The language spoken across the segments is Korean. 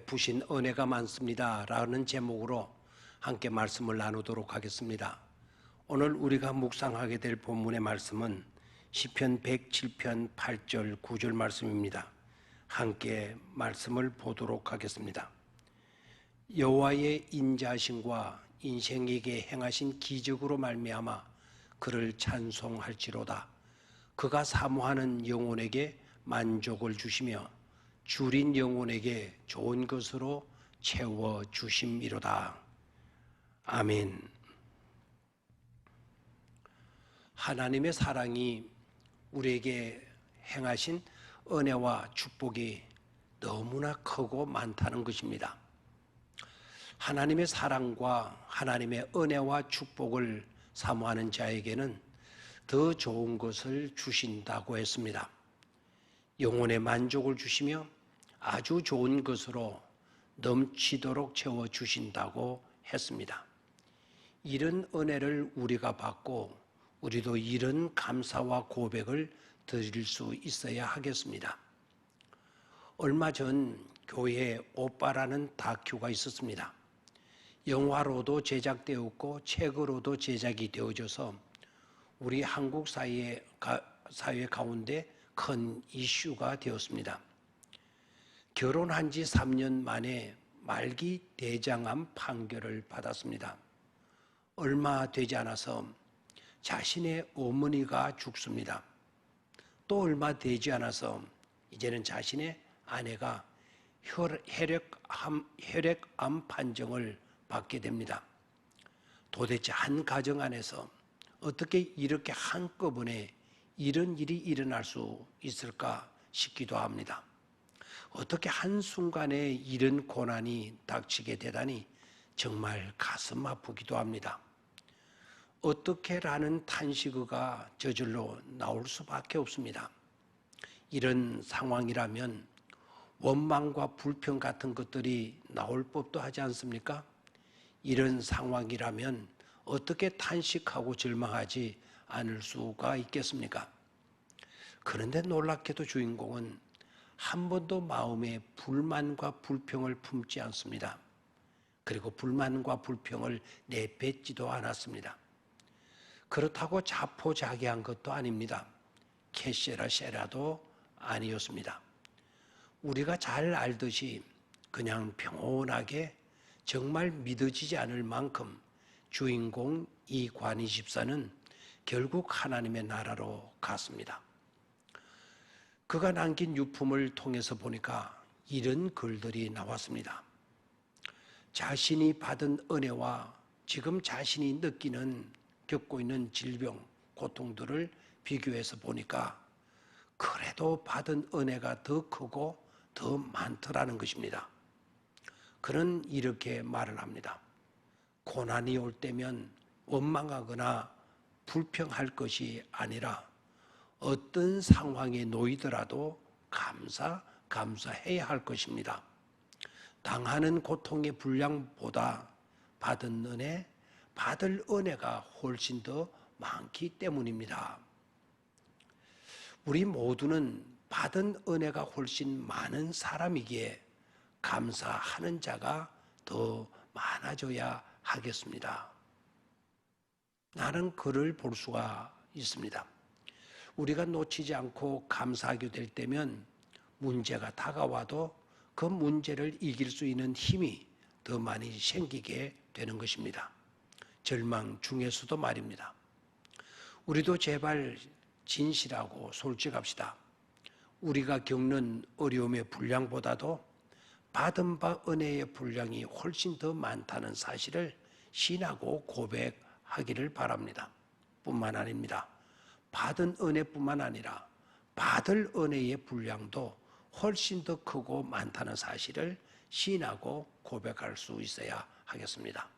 베푸신 은혜가 많습니다 라는 제목으로 함께 말씀을 나누도록 하겠습니다. 오늘 우리가 묵상하게 될 본문의 말씀은 시편 107편 8절 9절 말씀입니다. 함께 말씀을 보도록 하겠습니다. 여호와의 인자하심과 인생에게 행하신 기적으로 말미암아 그를 찬송할지로다. 그가 사모하는 영혼에게 만족을 주시며 줄인 영혼에게 좋은 것으로 채워 주심이로다. 아멘. 하나님의 사랑이 우리에게 행하신 은혜와 축복이 너무나 크고 많다는 것입니다. 하나님의 사랑과 하나님의 은혜와 축복을 사모하는 자에게는 더 좋은 것을 주신다고 했습니다. 영혼의 만족을 주시며 아주 좋은 것으로 넘치도록 채워주신다고 했습니다. 이런 은혜를 우리가 받고 우리도 이런 감사와 고백을 드릴 수 있어야 하겠습니다. 얼마 전 교회에 오빠라는 다큐가 있었습니다. 영화로도 제작되었고 책으로도 제작이 되어져서 우리 한국 사회 가운데 큰 이슈가 되었습니다. 결혼한 지 3년 만에 말기 대장암 판결을 받았습니다. 얼마 되지 않아서 자신의 어머니가 죽습니다. 또 얼마 되지 않아서 이제는 자신의 아내가 혈액암 판정을 받게 됩니다. 도대체 한 가정 안에서 어떻게 이렇게 한꺼번에 이런 일이 일어날 수 있을까 싶기도 합니다. 어떻게 한순간에 이런 고난이 닥치게 되다니 정말 가슴 아프기도 합니다. 어떻게라는 탄식어가 저절로 나올 수밖에 없습니다. 이런 상황이라면 원망과 불평 같은 것들이 나올 법도 하지 않습니까? 이런 상황이라면 어떻게 탄식하고 절망하지 않을 수가 있겠습니까? 그런데 놀랍게도 주인공은 한 번도 마음에 불만과 불평을 품지 않습니다. 그리고 불만과 불평을 내뱉지도 않았습니다. 그렇다고 자포자기한 것도 아닙니다. 캐세라세라도 아니었습니다. 우리가 잘 알듯이 그냥 평온하게 정말 믿어지지 않을 만큼 주인공 이관희 집사는 결국 하나님의 나라로 갔습니다. 그가 남긴 유품을 통해서 보니까 이런 글들이 나왔습니다. 자신이 받은 은혜와 지금 자신이 겪고 있는 질병, 고통들을 비교해서 보니까 그래도 받은 은혜가 더 크고 더 많더라는 것입니다. 그는 이렇게 말을 합니다. 고난이 올 때면 원망하거나 불평할 것이 아니라 어떤 상황에 놓이더라도 감사해야 할 것입니다. 당하는 고통의 분량보다 받을 은혜가 훨씬 더 많기 때문입니다. 우리 모두는 받은 은혜가 훨씬 많은 사람이기에 감사하는 자가 더 많아져야 하겠습니다. 나는 그를 볼 수가 있습니다. 우리가 놓치지 않고 감사하게 될 때면 문제가 다가와도 그 문제를 이길 수 있는 힘이 더 많이 생기게 되는 것입니다. 절망 중에서도 말입니다. 우리도 제발 진실하고 솔직합시다. 우리가 겪는 어려움의 분량보다도 받은 바 은혜의 분량이 훨씬 더 많다는 사실을 신하고 고백하기를 바랍니다. 뿐만 아닙니다. 받은 은혜뿐만 아니라 받을 은혜의 분량도 훨씬 더 크고 많다는 사실을 신하고 고백할 수 있어야 하겠습니다.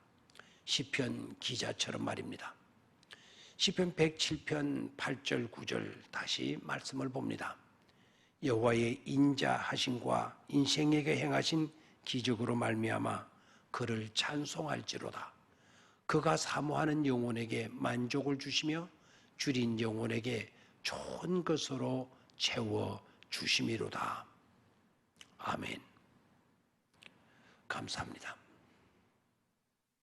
시편 기자처럼 말입니다. 시편 107편 8절 9절 다시 말씀을 봅니다. 여호와의 인자하심과 인생에게 행하신 기적으로 말미암아 그를 찬송할지로다. 그가 사모하는 영혼에게 만족을 주시며 줄인 영혼에게 좋은 것으로 채워 주심이로다. 아멘. 감사합니다.